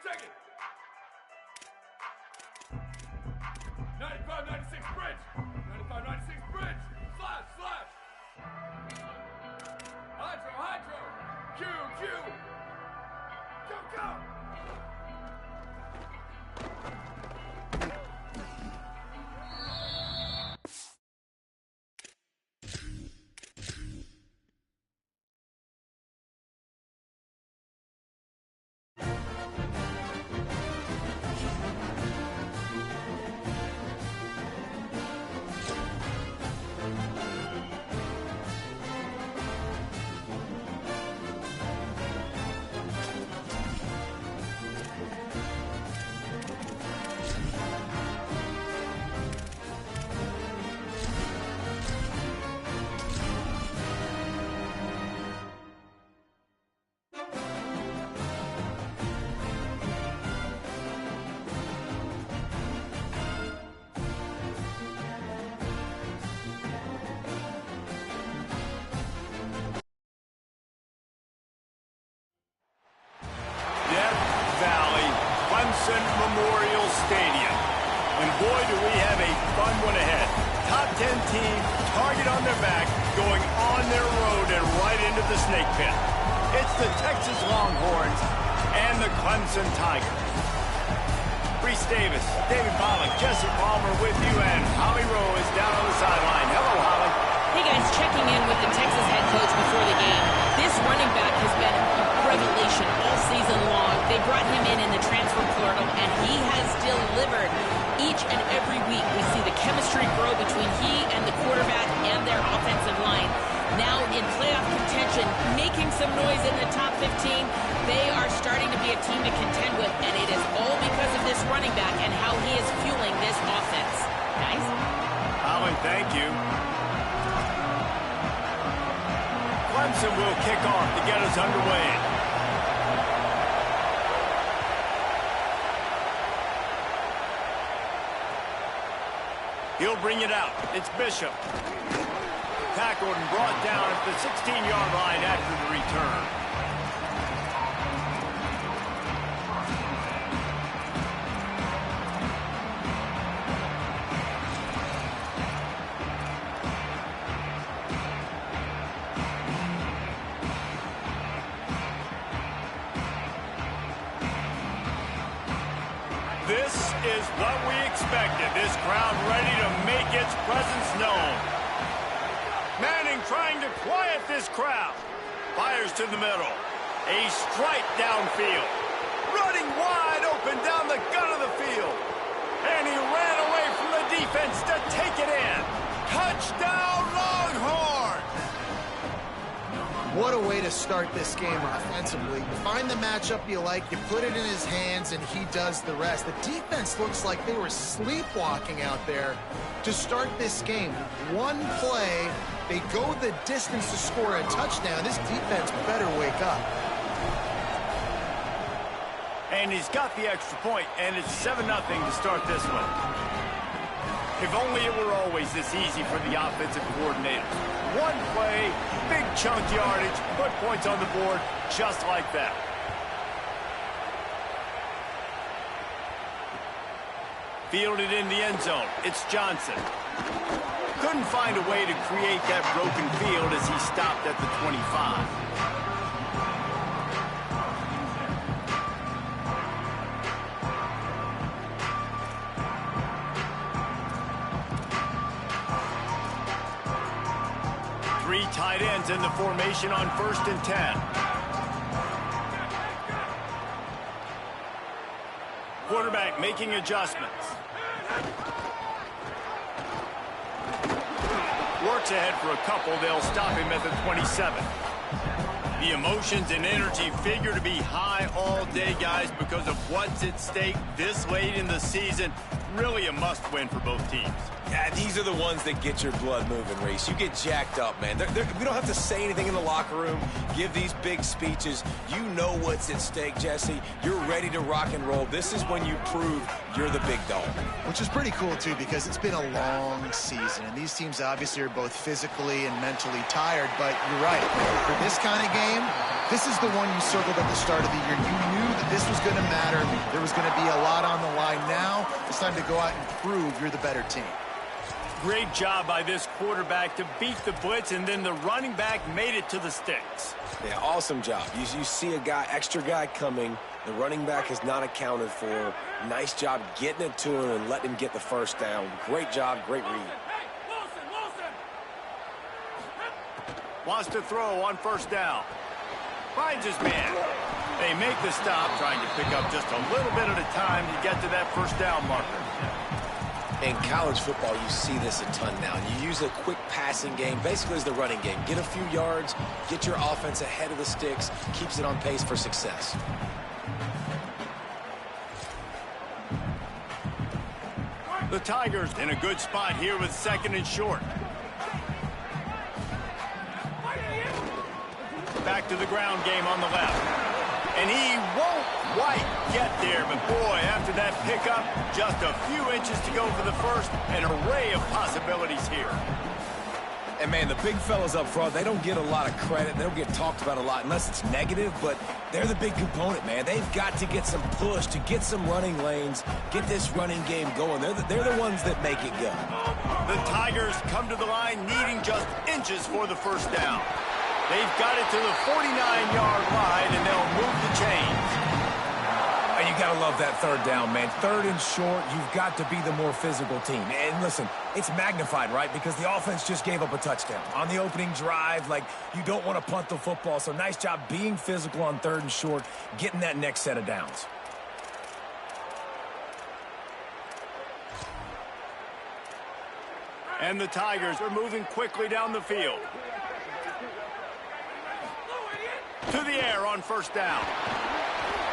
Check it. 95-96 bridge. 95-96 bridge. Slash. Hydro. Q. Go. Memorial Stadium. And boy, do we have a fun one ahead. Top 10 team, target on their back, going on their road and right into the snake pit. It's the Texas Longhorns and the Clemson Tigers. Reese Davis, David Pollock, Jesse Palmer with you, and Holly Rowe is down on the sideline. Hello, Holly. Hey guys, checking in with the Texas head coach before the game. This running back has been a revelation all season long. They brought him in the transfer portal, and he has delivered. Each and every week we see the chemistry grow between he and the quarterback and their offensive line. Now in playoff contention, making some noise in the top 15, they are starting to be a team to contend with, and it is all because of this running back and how he is fueling this offense. Guys? Holly, thank you. Clemson will kick off to get us underway. He'll bring it out. It's Bishop. Tackled and brought down at the 16-yard line after the return. This is what we expected. This crowd ready to make its presence known. Manning trying to quiet this crowd. Fires to the middle. A strike downfield. Running wide open down the gut of the field. And he ran away from the defense to take it in. Touchdown, Longhorns! What a way to start this game offensively. You find the matchup you like, you put it in his hands, and he does the rest. The defense looks like they were sleepwalking out there to start this game. One play, they go the distance to score a touchdown. This defense better wake up. And he's got the extra point, and it's 7-0 to start this one. If only it were always this easy for the offensive coordinator. One play, big chunk yardage, put points on the board just like that. Fielded in the end zone. It's Johnson. Couldn't find a way to create that broken field as he stopped at the 25. Three tight ends in the formation on 1st and 10. Quarterback making adjustments. Works ahead for a couple. They'll stop him at the 27. The emotions and energy figure to be high all day, guys, because of what's at stake this late in the season. really a must-win for both teams. Yeah, these are the ones that get your blood moving, Reese. You get jacked up, man. We don't have to say anything in the locker room, give these big speeches. You know what's at stake, Jesse. You're ready to rock and roll. This is when you prove you're the big dog. Which is pretty cool, too, because it's been a long season, and these teams obviously are both physically and mentally tired, but you're right. For this kind of game, this is the one you circled at the start of the year. You knew that this was going to matter. There was going to be a lot on the line. Now it's time to go out and prove you're the better team. Great job by this quarterback to beat the blitz, and then the running back made it to the sticks. Yeah, awesome job. You see a extra guy coming. The running back is not accounted for. Nice job getting it to him and letting him get the first down. Great job, great read. Wants to throw on first down. Finds his man. They make the stop, trying to pick up just a little bit at a time to get to that first down marker. In college football, you see this a ton now. You use a quick passing game, basically as the running game. Get a few yards, get your offense ahead of the sticks, keeps it on pace for success. The Tigers in a good spot here with 2nd and short. Back to the ground game on the left. And he won't quite get there, but boy, after that pickup, just a few inches to go for the first. An array of possibilities here. And, man, the big fellas up front, they don't get a lot of credit. They don't get talked about a lot unless it's negative, but they're the big component, man. They've got to get some push, to get some running lanes, get this running game going. They're the ones that make it go. The Tigers come to the line needing just inches for the first down. They've got it to the 49-yard line, and they'll move the chains. And you got to love that 3rd down, man. 3rd and short, you've got to be the more physical team. And listen, it's magnified, right? Because the offense just gave up a touchdown. On the opening drive, like, you don't want to punt the football. So nice job being physical on 3rd and short, getting that next set of downs. And the Tigers are moving quickly down the field. To the air on first down.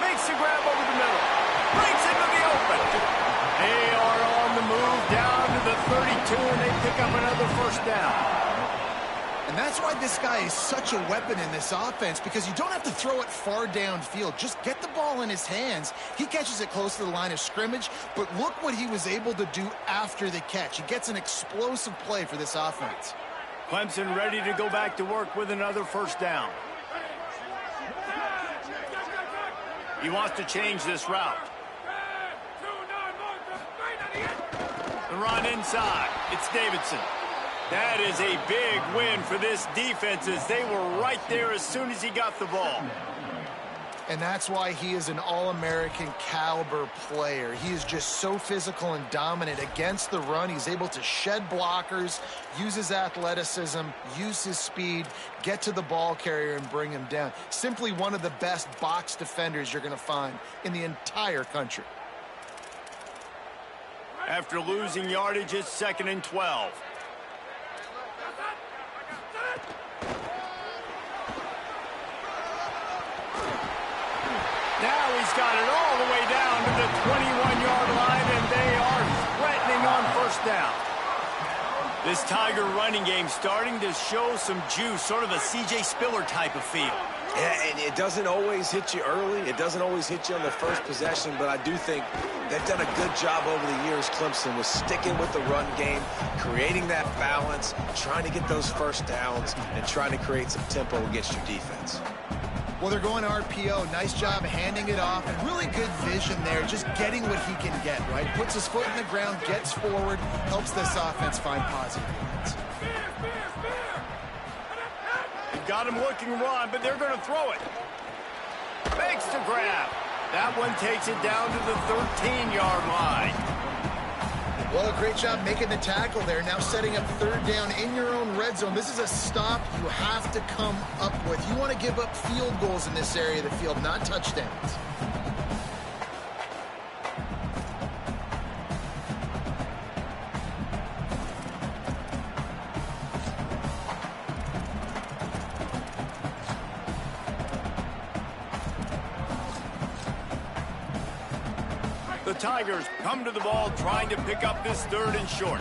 Makes the grab over the middle. Breaks into the open. They are on the move down to the 32, and they pick up another first down. And that's why this guy is such a weapon in this offense, because you don't have to throw it far downfield. Just get the ball in his hands. He catches it close to the line of scrimmage, but look what he was able to do after the catch. He gets an explosive play for this offense. Clemson ready to go back to work with another first down. He wants to change this route. The run inside. It's Davidson. That is a big win for this defense, as they were right there as soon as he got the ball. And that's why he is an All-American caliber player. He is just so physical and dominant against the run. He's able to shed blockers, use his athleticism, use his speed, get to the ball carrier and bring him down. Simply one of the best box defenders you're going to find in the entire country. After losing yardage, it's 2nd and 12. Now he's got it all the way down to the 21-yard line, and they are threatening on first down. This Tiger running game starting to show some juice, sort of a C.J. Spiller type of feel. Yeah, and it doesn't always hit you early. It doesn't always hit you on the first possession, but I do think they've done a good job over the years, Clemson, with sticking with the run game, creating that balance, trying to get those first downs, and trying to create some tempo against your defense. Well, they're going RPO. Nice job handing it off, and really good vision there, just getting what he can get, right? Puts his foot in the ground, gets forward, helps this offense find positive points. They've got him looking run, but they're going to throw it. Makes the grab. That one takes it down to the 13-yard line. Well, a great job making the tackle there. Now setting up 3rd down in your own red zone. This is a stop you have to come up with. You want to give up field goals in this area of the field, not touchdowns. The Tigers come to the ball trying to pick up this 3rd and short.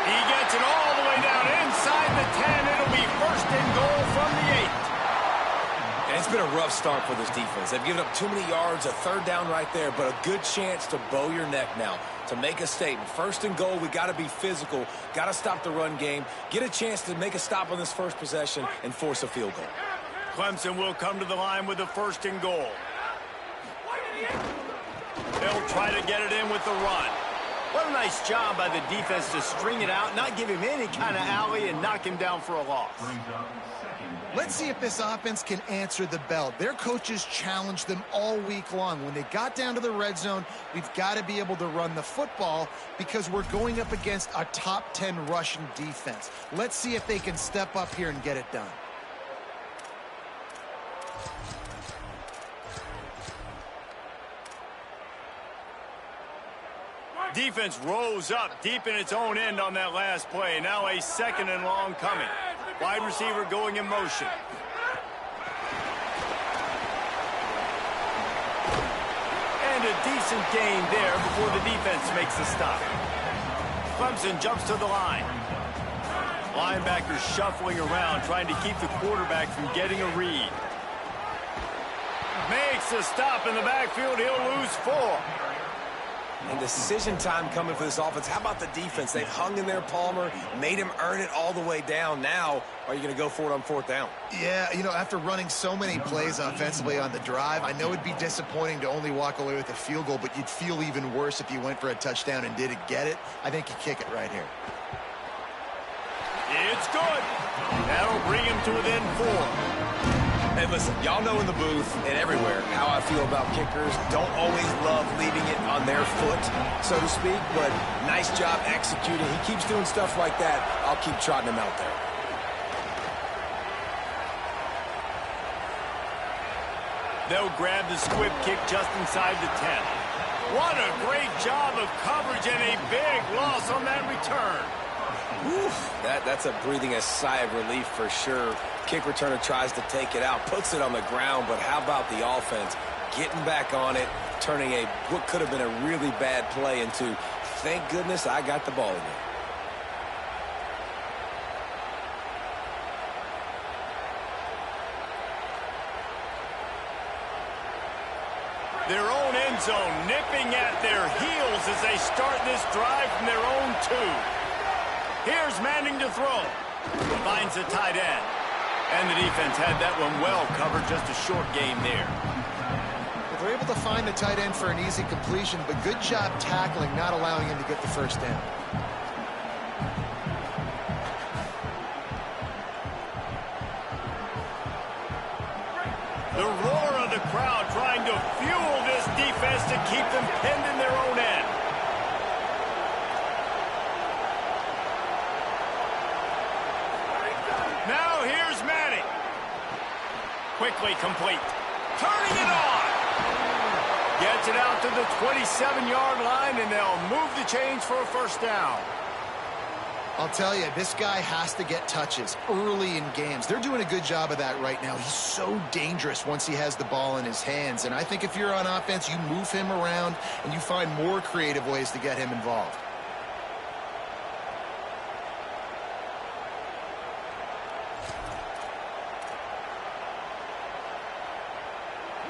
He gets it all the way down inside the 10. It'll be 1st and goal from the 8. And it's been a rough start for this defense. They've given up too many yards, a 3rd down right there, but a good chance to bow your neck now, to make a statement. 1st and goal, we got to be physical, got to stop the run game, get a chance to make a stop on this first possession and force a field goal. Clemson will come to the line with the 1st and goal. They'll try to get it in with the run. What a nice job by the defense to string it out, not give him any kind of alley, and knock him down for a loss. Let's see if this offense can answer the bell. Their coaches challenged them all week long. When they got down to the red zone, we've got to be able to run the football because we're going up against a top 10 rushing defense. Let's see if they can step up here and get it done. Defense rose up deep in its own end on that last play. Now a 2nd and long coming. Wide receiver going in motion. And a decent gain there before the defense makes the stop. Clemson jumps to the line. Linebackers shuffling around, trying to keep the quarterback from getting a read. Makes a stop in the backfield. He'll lose 4. And decision time coming for this offense. How about the defense? They've hung in there, Palmer, made him earn it all the way down. Now, are you going to go for it on 4th down? Yeah, you know, after running so many plays offensively on the drive, I know it'd be disappointing to only walk away with a field goal, but you'd feel even worse if you went for a touchdown and didn't get it. I think you kick it right here. It's good. That'll bring him to within 4. And listen, y'all know in the booth and everywhere how I feel about kickers. Don't always love leaving it on their foot, so to speak, but nice job executing. He keeps doing stuff like that. I'll keep trotting him out there. They'll grab the squib kick just inside the 10. What a great job of coverage and a big loss on that return. Oof, that's a breathing a sigh of relief for sure. Kick returner tries to take it out, puts it on the ground, but how about the offense getting back on it, turning what could have been a really bad play into, thank goodness I got the ball again. Their own end zone nipping at their heels as they start this drive from their own 2. Here's Manning to throw. Finds the tight end. And the defense had that one well covered, just a short game there. Well, they're able to find the tight end for an easy completion, but good job tackling, not allowing him to get the 1st down. The roar of the crowd trying to fuel this defense to keep them pinned in their own end. Now here's Manning. Quickly complete. Turning it on. Gets it out to the 27-yard line, and they'll move the chains for a 1st down. I'll tell you, this guy has to get touches early in games. They're doing a good job of that right now. He's so dangerous once he has the ball in his hands. And I think if you're on offense, you move him around and you find more creative ways to get him involved.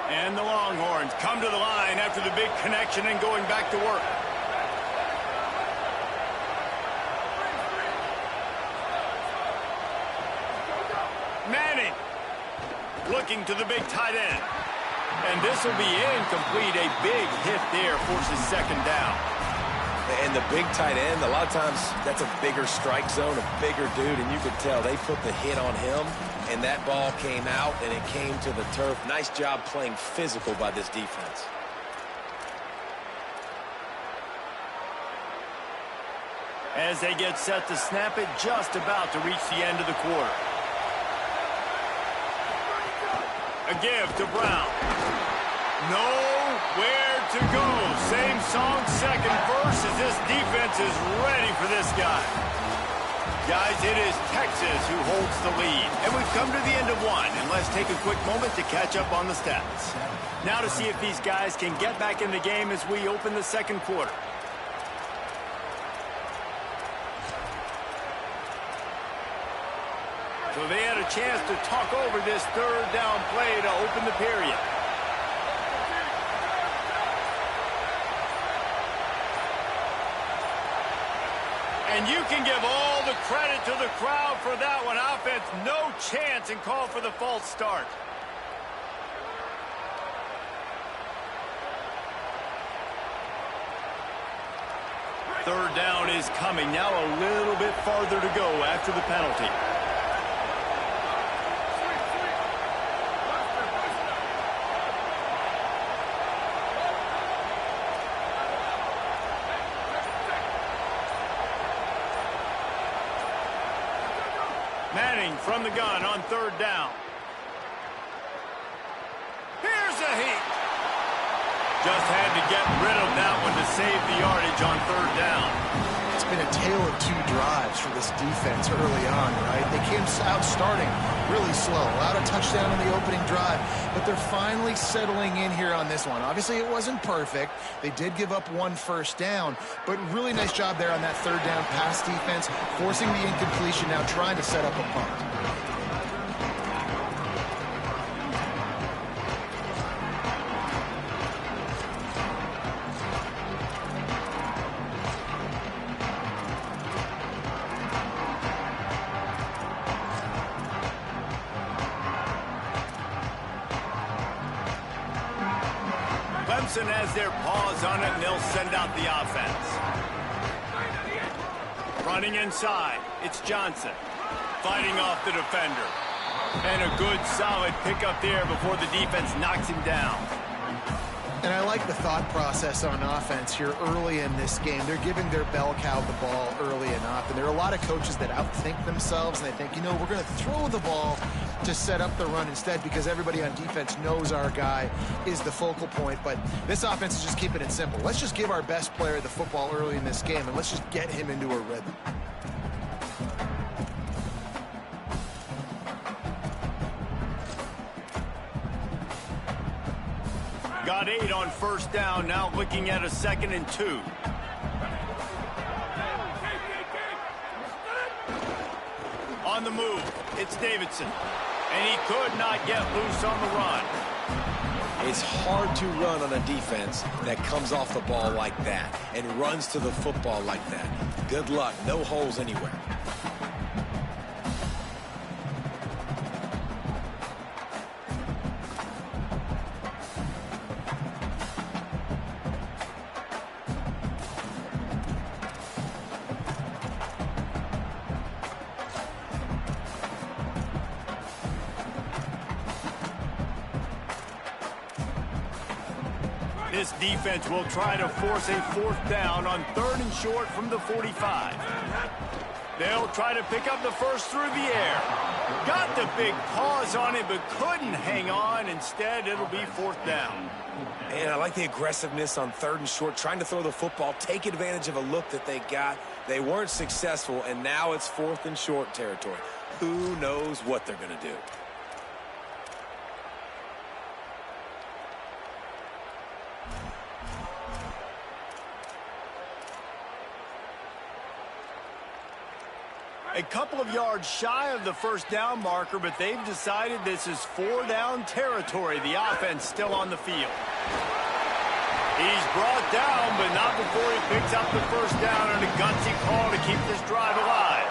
And the Longhorns come to the line after the big connection and going back to work. Manning looking to the big tight end. And this will be incomplete. A big hit there forces 2nd down. And the big tight end, a lot of times that's a bigger strike zone, a bigger dude, and you could tell they put the hit on him, and that ball came out, and it came to the turf. Nice job playing physical by this defense. As they get set to snap it, just about to reach the end of the quarter. A give to Brown. Nowhere to go. Same song, 2nd verse, as this defense is ready for this guy. Guys, it is Texas who holds the lead. And we've come to the end of one. And let's take a quick moment to catch up on the stats. Now to see if these guys can get back in the game as we open the second quarter. So they had a chance to talk over this third down play to open the period. And you can give all the credit to the crowd for that one. Offense, no chance, and call for the false start. Third down is coming. Now a little bit farther to go after the penalty. Manning from the gun on third down. Here's a heat. Just had to get rid of that one to save the yardage on third down. It's been a tale of two drives for this defense early on, right? They came out starting really slow, allowed a touchdown in the opening drive, but they're finally settling in here on this one. Obviously, it wasn't perfect. They did give up one first down, but really nice job there on that third down pass defense, forcing the incompletion, now trying to set up a punt. Clemson has their paws on it, and they'll send out the offense. Running inside, it's Johnson. Fighting off the defender. And a good, solid pickup there before the defense knocks him down. And I like the thought process on offense here early in this game. They're giving their bell cow the ball early enough. And there are a lot of coaches that outthink themselves, and they think, you know, we're going to throw the ball to set up the run instead because everybody on defense knows our guy is the focal point. But this offense is just keeping it simple. Let's just give our best player the football early in this game, and let's just get him into a rhythm. Got 8 on first down, now looking at a 2nd and 2. On the move, it's Davidson. And he could not get loose on the run. It's hard to run on a defense that comes off the ball like that and runs to the football like that. Good luck, no holes anywhere. This defense will try to force a 4th down on 3rd and short from the 45. They'll try to pick up the first through the air. Got the big paws on it, but couldn't hang on. Instead, it'll be 4th down. And I like the aggressiveness on 3rd and short, trying to throw the football, take advantage of a look that they got. They weren't successful, and now it's 4th and short territory. Who knows what they're going to do? A couple of yards shy of the first down marker, but they've decided this is 4-down territory. The offense still on the field. He's brought down, but not before he picks up the first down and a gutsy call to keep this drive alive.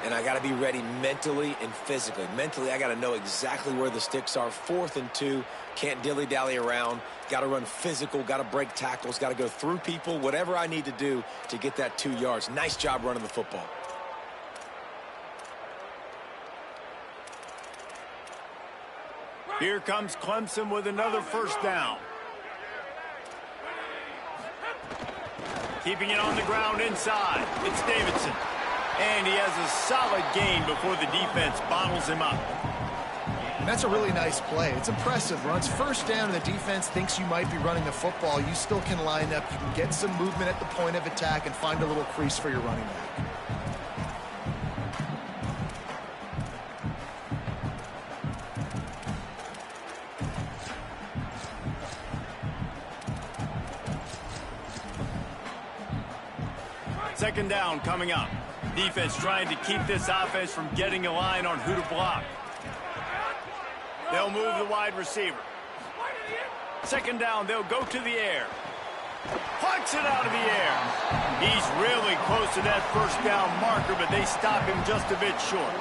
And I got to be ready mentally and physically. Mentally, I got to know exactly where the sticks are. 4th and 2, can't dilly-dally around. Got to run physical, got to break tackles, got to go through people, whatever I need to do to get that 2 yards. Nice job running the football. Here comes Clemson with another first down. Keeping it on the ground inside. It's Davidson. And he has a solid gain before the defense bottles him up. And that's a really nice play. It's impressive. Runs first down and the defense thinks you might be running the football. You still can line up. You can get some movement at the point of attack and find a little crease for your running back. Second down coming up. Defense trying to keep this offense from getting a line on who to block. They'll move the wide receiver. Second down, they'll go to the air. Plucks it out of the air. He's really close to that first down marker, but they stop him just a bit short.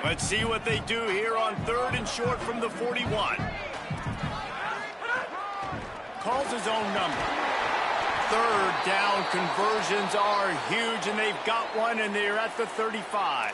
Let's see what they do here on 3rd and short from the 41. Calls his own number. 3rd down conversions are huge, and they've got one, and they're at the 35.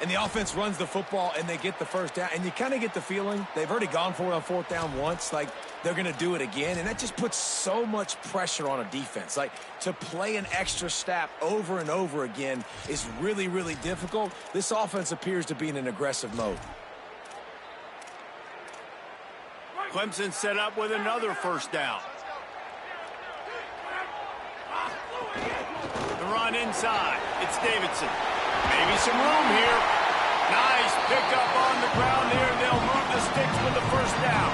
And the offense runs the football, and they get the first down. And you kind of get the feeling they've already gone for it on 4th down once. Like, they're going to do it again. And that just puts so much pressure on a defense. Like, to play an extra snap over and over again is really, really difficult. This offense appears to be in an aggressive mode. Clemson set up with another first down. The run inside. It's Davidson. Maybe some room here. Nice pickup on the ground there. They'll move the sticks with the first down.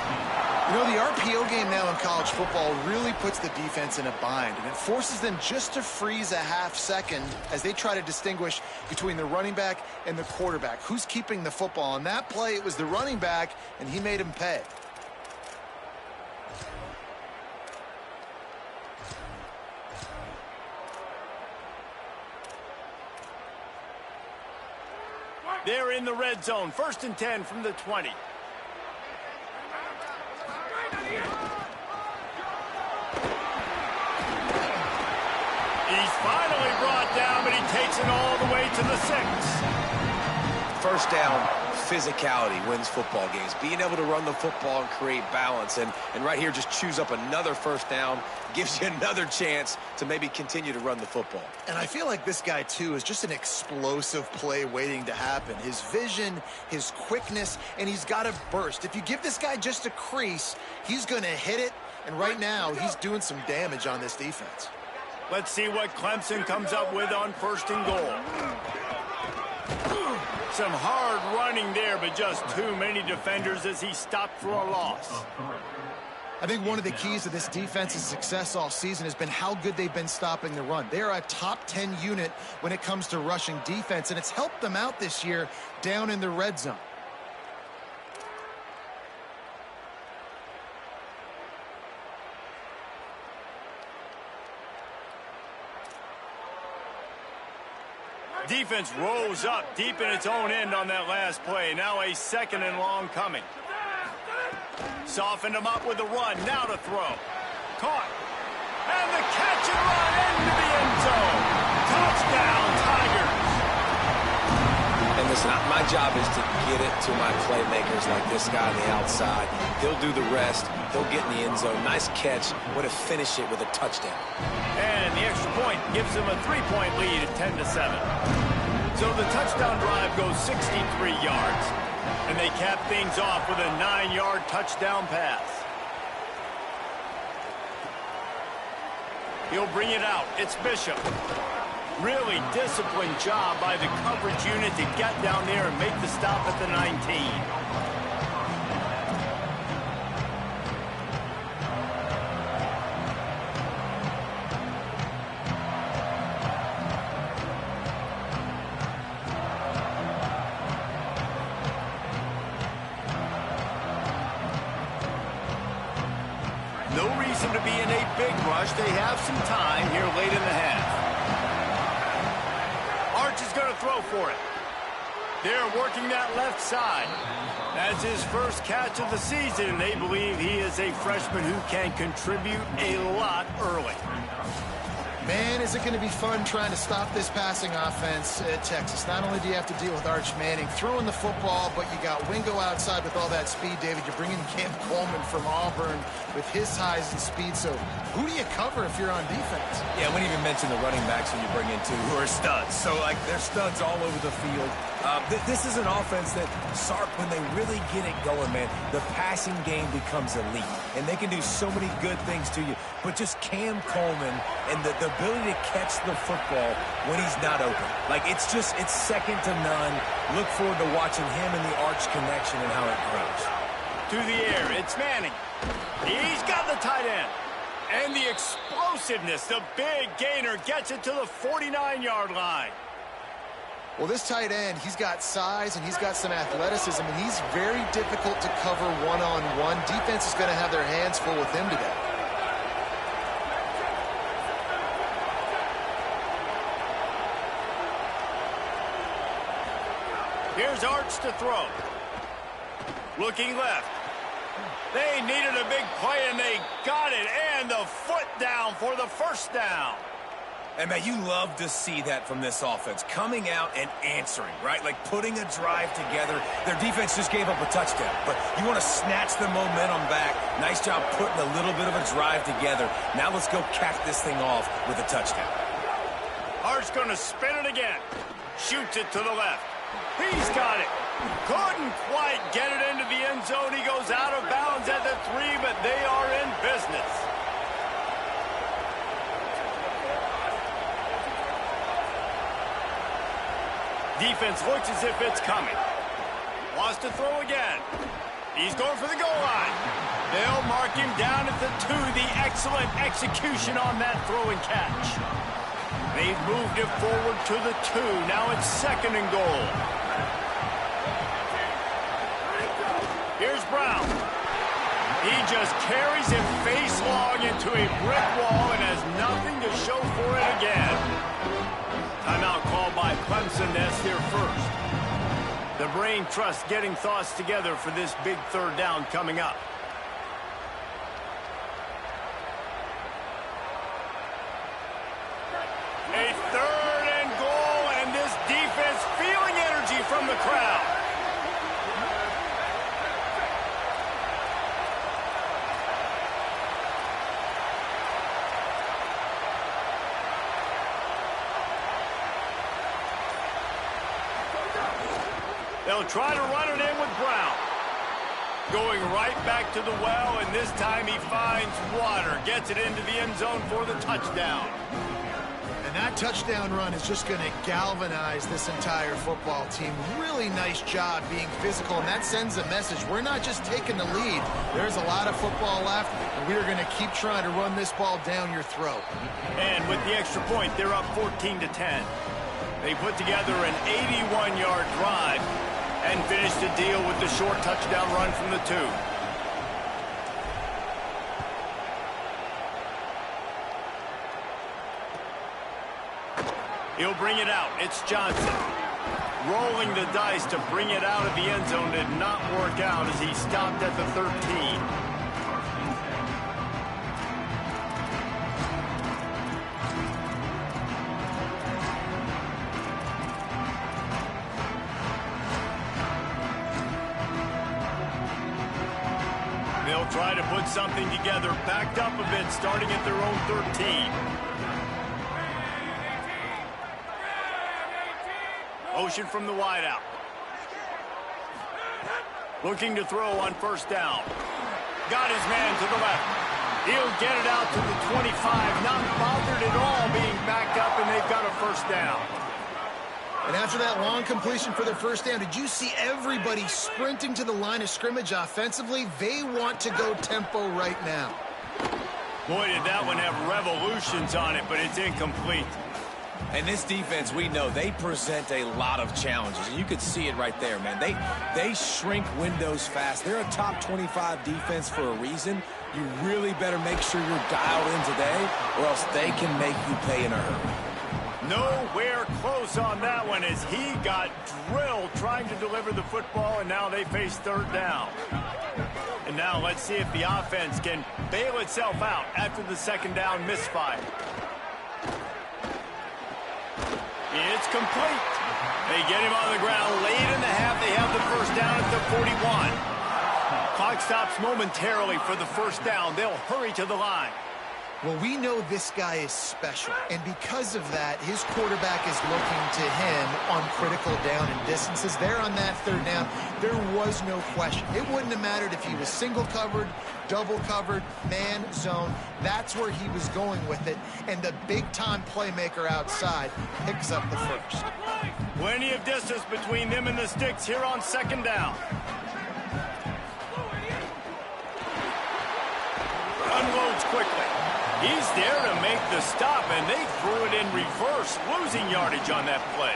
You know, the RPO game now in college football really puts the defense in a bind, and it forces them just to freeze a half second as they try to distinguish between the running back and the quarterback. Who's keeping the football? On that play, it was the running back, and he made him pay. They're in the red zone. 1st and 10 from the 20. He's finally brought down, but he takes it all the way to the 6. First down, physicality wins football games. Being able to run the football and create balance. And right here, just choose up another first down. Gives you another chance to maybe continue to run the football. And I feel like this guy, too, is just an explosive play waiting to happen. His vision, his quickness, and he's got a burst. If you give this guy just a crease, he's going to hit it. And right now, he's doing some damage on this defense. Let's see what Clemson comes up with on 1st and goal. Some hard running there, but just too many defenders as he stopped for a loss. I think one of the keys to this defense's success all season has been how good they've been stopping the run. They're a top 10 unit when it comes to rushing defense, and it's helped them out this year down in the red zone. Defense rose up deep in its own end on that last play. Now a 2nd and long coming. Softened him up with the run. Now to throw. Caught. And the catch and run into the end zone. Touchdown, Tigers. And listen, my job is to get it to my playmakers like this guy on the outside. They'll do the rest. They'll get in the end zone. Nice catch. Way to finish it with a touchdown. And the extra point gives them a 3-point lead at 10-7. So the touchdown drive goes 63 yards. And they cap things off with a 9-yard touchdown pass. He'll bring it out. It's Bishop. Really disciplined job by the coverage unit to get down there and make the stop at the 19. No reason to be in a big rush. They have some time here late in the half. Arch is going to throw for it. They're working that left side. That's his first catch of the season, and they believe he is a freshman who can contribute a lot early. Man, is it going to be fun trying to stop this passing offense at Texas. Not only do you have to deal with Arch Manning throwing the football, but you got Wingo outside with all that speed, David. You're bringing Cam Coleman from Auburn with his size and speed. So who do you cover if you're on defense? Yeah, we didn't even mention the running backs when you bring in two who are studs. So, like, they're studs all over the field. This is an offense that, Sark, when they really get it going, man, the passing game becomes elite. And they can do so many good things to you. But just Cam Coleman and the ability to catch the football when he's not open. Like, it's second to none. Look forward to watching him and the arch connection and how it grows. To the air, it's Manning. He's got the tight end. And the explosiveness, the big gainer gets it to the 49-yard line. Well, this tight end, he's got size and he's got some athleticism, and he's very difficult to cover one-on-one. Defense is going to have their hands full with him today. Here's Arch to throw. Looking left. They needed a big play, and they got it. And the foot down for the first down. And, man, you love to see that from this offense. Coming out and answering, right? Like putting a drive together. Their defense just gave up a touchdown. But you want to snatch the momentum back. Nice job putting a little bit of a drive together. Now let's go cap this thing off with a touchdown. Arch going to spin it again. Shoots it to the left. He's got it. Couldn't quite get it into the end zone. He goes out of bounds at the 3, but they are in business. Defense looks as if it's coming. Wants to throw again. He's going for the goal line. They'll mark him down at the 2. The excellent execution on that throw and catch. They've moved it forward to the 2. Now it's second and goal. Here's Brown. He just carries it face long into a brick wall and has nothing to show for it again. Timeout called by Clemson. That's their first. The brain trust getting thoughts together for this big third down coming up. A third and goal, and this defense feeling energy from the crowd. They'll try to run it in with Brown. Going right back to the well, and this time he finds water. Gets it into the end zone for the touchdown. And that touchdown run is just going to galvanize this entire football team. Really nice job being physical, and that sends a message. We're not just taking the lead. There's a lot of football left, and we are going to keep trying to run this ball down your throat. And with the extra point, they're up 14-10. They put together an 81-yard drive and finished the deal with the short touchdown run from the 2. He'll bring it out. It's Johnson. Rolling the dice to bring it out of the end zone did not work out as he stopped at the 13. They'll try to put something together, backed up a bit, starting at their own 13. Motion from the wideout. Looking to throw on first down. Got his man to the left. He'll get it out to the 25. Not bothered at all being backed up, and they've got a first down. And after that long completion for their first down, did you see everybody sprinting to the line of scrimmage offensively? They want to go tempo right now. Boy, did that one have revolutions on it, but it's incomplete. And this defense, we know, they present a lot of challenges. And you could see it right there, man. They shrink windows fast. They're a top 25 defense for a reason. You really better make sure you're dialed in today, or else they can make you pay in a hurry. Nowhere close on that one as he got drilled trying to deliver the football, and now they face third down. And now let's see if the offense can bail itself out after the second down misfire. It's complete. They get him on the ground late in the half. They have the first down at the 41. Clock stops momentarily for the first down. They'll hurry to the line. Well, we know this guy is special, and because of that, his quarterback is looking to him on critical down and distances. There on that third down, there was no question. It wouldn't have mattered if he was single covered, double covered, man, zone. That's where he was going with it, and the big-time playmaker outside picks up the first. Plenty of distance between them and the sticks here on second down. Unloads quickly. He's there to make the stop, and they threw it in reverse, losing yardage on that play.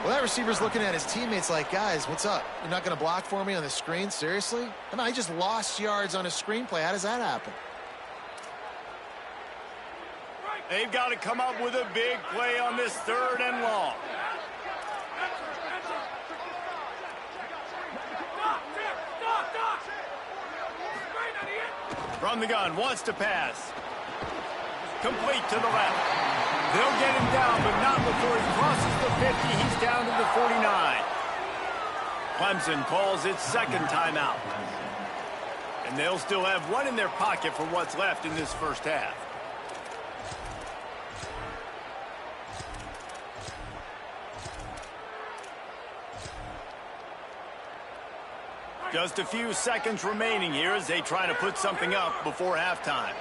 Well, that receiver's looking at his teammates like, guys, what's up? You're not going to block for me on the screen? Seriously? Come on, I just lost yards on a screenplay. How does that happen? They've got to come up with a big play on this third and long. From the gun, wants to pass. Complete to the left. They'll get him down, but not before he crosses the 50. He's down to the 49. Clemson calls its second timeout. And they'll still have one in their pocket for what's left in this first half. Just a few seconds remaining here as they try to put something up before halftime.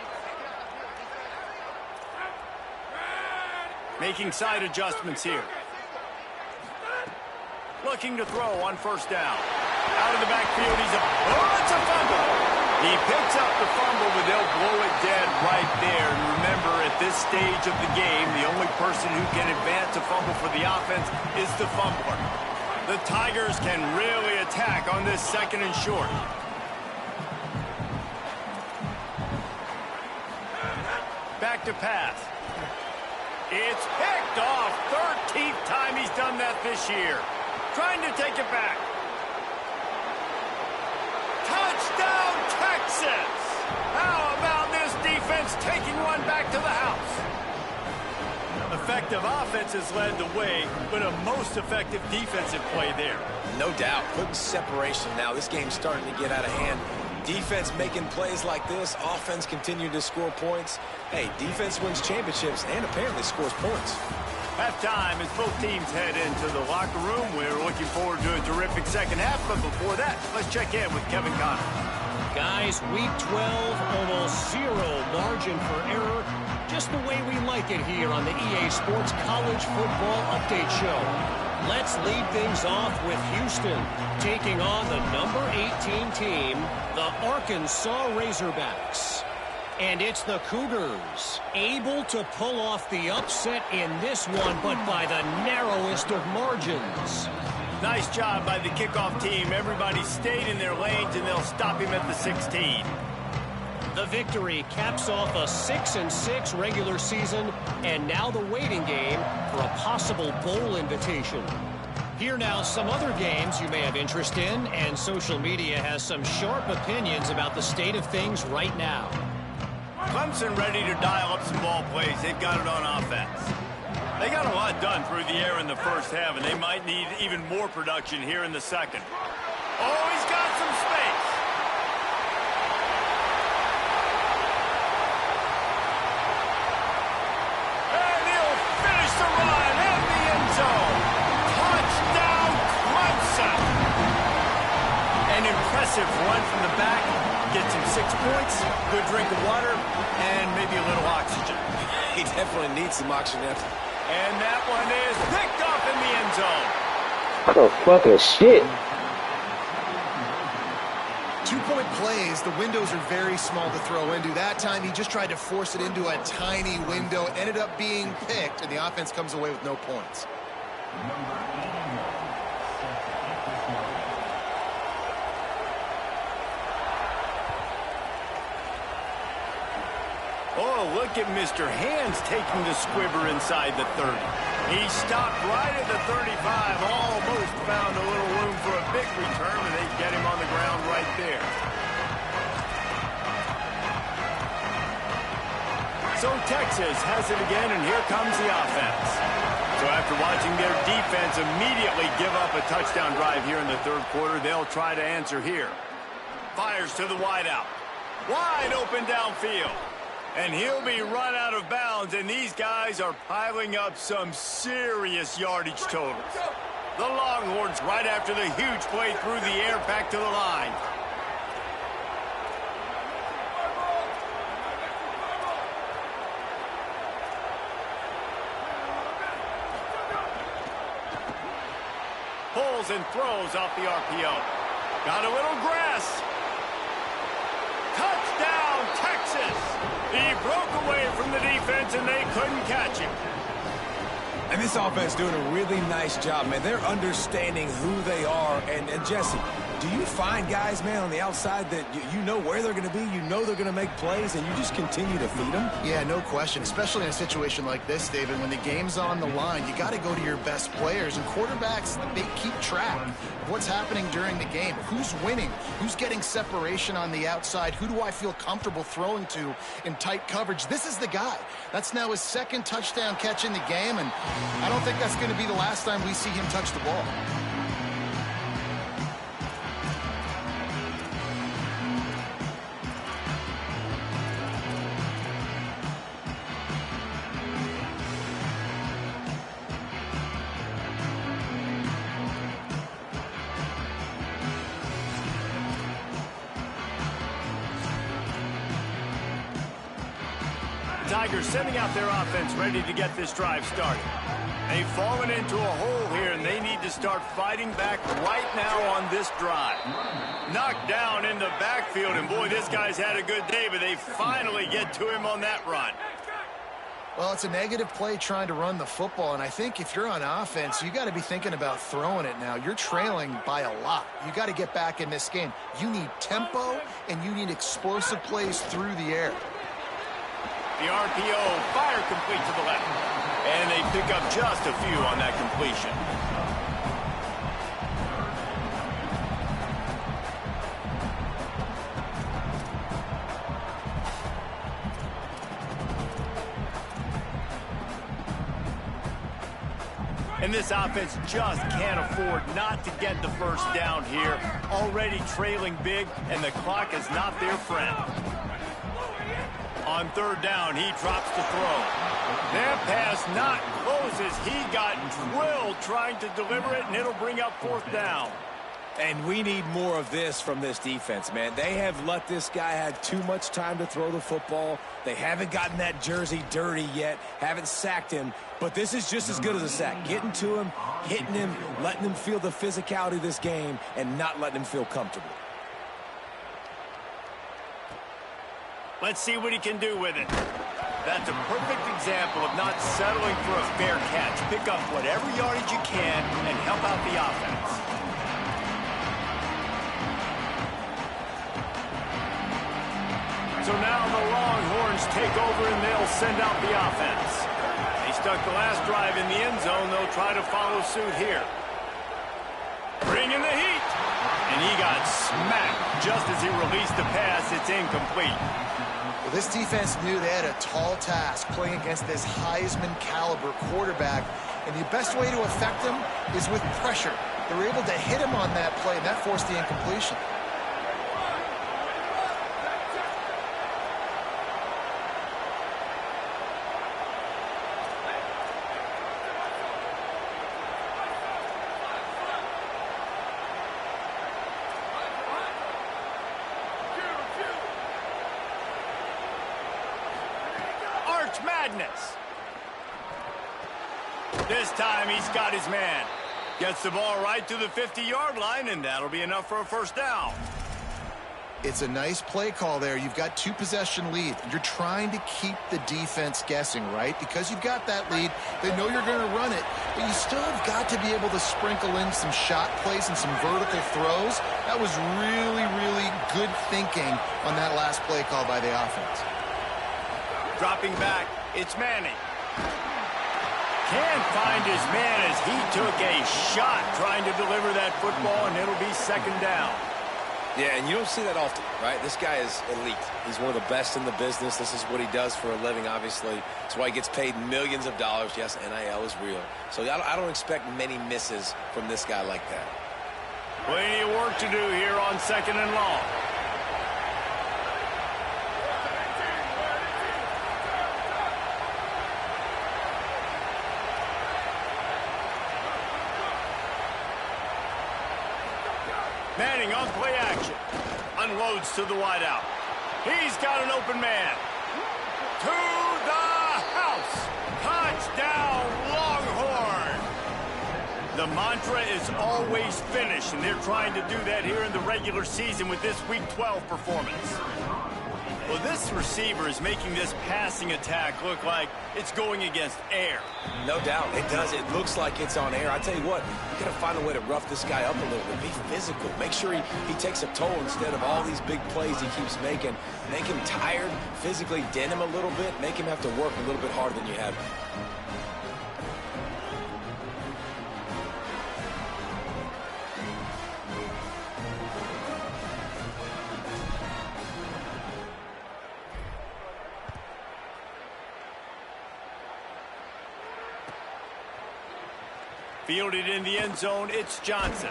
Making side adjustments here. Looking to throw on first down. Out of the backfield, he's up. Oh, it's a fumble. He picks up the fumble, but they'll blow it dead right there. And remember, at this stage of the game, the only person who can advance a fumble for the offense is the fumbler. The Tigers can really attack on this second and short. Back to pass. It's picked off. 13th time he's done that this year. Trying to take it back. Touchdown, Texas! How about this defense taking one back to the house? Effective offense has led the way, but a most effective defensive play there. No doubt. Putting separation now. This game's starting to get out of hand. Defense making plays like this. Offense continue to score points. Hey, defense wins championships and apparently scores points. Halftime as both teams head into the locker room. We're looking forward to a terrific second half, but before that, let's check in with Kevin Connor. Guys, week 12, almost zero margin for error. Just the way we like it here on the EA Sports College Football Update Show. Let's lead things off with Houston taking on the number 18 team, the Arkansas Razorbacks. And it's the Cougars able to pull off the upset in this one, but by the narrowest of margins. Nice job by the kickoff team. Everybody stayed in their lanes, and they'll stop him at the 16. The victory caps off a 6-6 regular season, and now the waiting game for a possible bowl invitation. Here now some other games you may have interest in, and social media has some sharp opinions about the state of things right now. Clemson ready to dial up some ball plays. They've got it on offense. They got a lot done through the air in the first half, and they might need even more production here in the second. Oh, he's got some space. And he'll finish the run in the end zone. Touchdown, Clemson. An impressive run from the back. Gets him 6 points, good drink of water, and maybe a little oxygen. He definitely needs some oxygen. And that one is picked off in the end zone. What the fuck is shit? 2-point plays, the windows are very small to throw into. That time, he just tried to force it into a tiny window, ended up being picked, and the offense comes away with no points. Oh, look at Mr. Hands taking the squibber inside the 30. He stopped right at the 35, almost found a little room for a big return, and they get him on the ground right there. So Texas has it again, and here comes the offense. So after watching their defense immediately give up a touchdown drive here in the third quarter, they'll try to answer here. Fires to the wideout. Wide open downfield. And he'll be run out of bounds, and these guys are piling up some serious yardage totals. The Longhorns right after the huge play through the air back to the line. Pulls and throws off the RPO. Got a little grass. Touchdown, Texas! He broke away from the defense, and they couldn't catch him. And this offense doing a really nice job, man. They're understanding who they are. And Jesse, do you find guys, man, on the outside that you know where they're going to be, you know they're going to make plays, and you just continue to feed them? Yeah, no question, especially in a situation like this, David. When the game's on the line, you got to go to your best players. And quarterbacks, they keep track of what's happening during the game. Who's winning? Who's getting separation on the outside? Who do I feel comfortable throwing to in tight coverage? This is the guy. That's now his second touchdown catch in the game, and I don't think that's going to be the last time we see him touch the ball. Tigers sending out their offense ready to get this drive started. They've fallen into a hole here, and they need to start fighting back right now on this drive. Knocked down in the backfield, and boy, this guy's had a good day, but they finally get to him on that run. Well, it's a negative play trying to run the football, and I think if you're on offense, you got to be thinking about throwing it now. You're trailing by a lot. You got to get back in this game. You need tempo, and you need explosive plays through the air. The RPO, fire complete to the left. And they pick up just a few on that completion. And this offense just can't afford not to get the first down here. Already trailing big, and the clock is not their friend. On third down, he drops the throw. That pass not close as he got drilled trying to deliver it, and it'll bring up fourth down. And we need more of this from this defense, man. They have let this guy have too much time to throw the football. They haven't gotten that jersey dirty yet, haven't sacked him. But this is just as good as a sack. Getting to him, hitting him, letting him feel the physicality of this game, and not letting him feel comfortable. Let's see what he can do with it. That's a perfect example of not settling for a fair catch. Pick up whatever yardage you can and help out the offense. So now the Longhorns take over and they'll send out the offense. They stuck the last drive in the end zone. They'll try to follow suit here. Bring in the heat. And he got smacked just as he released the pass. It's incomplete. Well, this defense knew they had a tall task playing against this Heisman caliber quarterback, and the best way to affect him is with pressure. They were able to hit him on that play, and that forced the incompletion. Madness. This time he's got his man. Gets the ball right to the 50-yard line, and that'll be enough for a first down. It's a nice play call there. You've got two-possession lead. You're trying to keep the defense guessing, right? Because you've got that lead, they know you're going to run it, but you still have got to be able to sprinkle in some shot plays and some vertical throws. That was really, really good thinking on that last play call by the offense. Dropping back, it's Manning. Can't find his man as he took a shot trying to deliver that football, and it'll be second down. Yeah, and you don't see that often, right? This guy is elite. He's one of the best in the business. This is what he does for a living, obviously. That's why he gets paid millions of dollars. Yes, NIL is real. So I don't expect many misses from this guy like that. Plenty of work to do here on second and long. Manning on play action. Unloads to the wideout. He's got an open man. To the house. Touchdown, Longhorn. The mantra is always finish, and they're trying to do that here in the regular season with this Week 12 performance. Well, this receiver is making this passing attack look like it's going against air. No doubt, it does. It looks like it's on air. I tell you what, you got to find a way to rough this guy up a little bit. Be physical. Make sure he takes a toll instead of all these big plays he keeps making. Make him tired, physically dent him a little bit, make him have to work a little bit harder than you have. Fielded in the end zone, it's Johnson.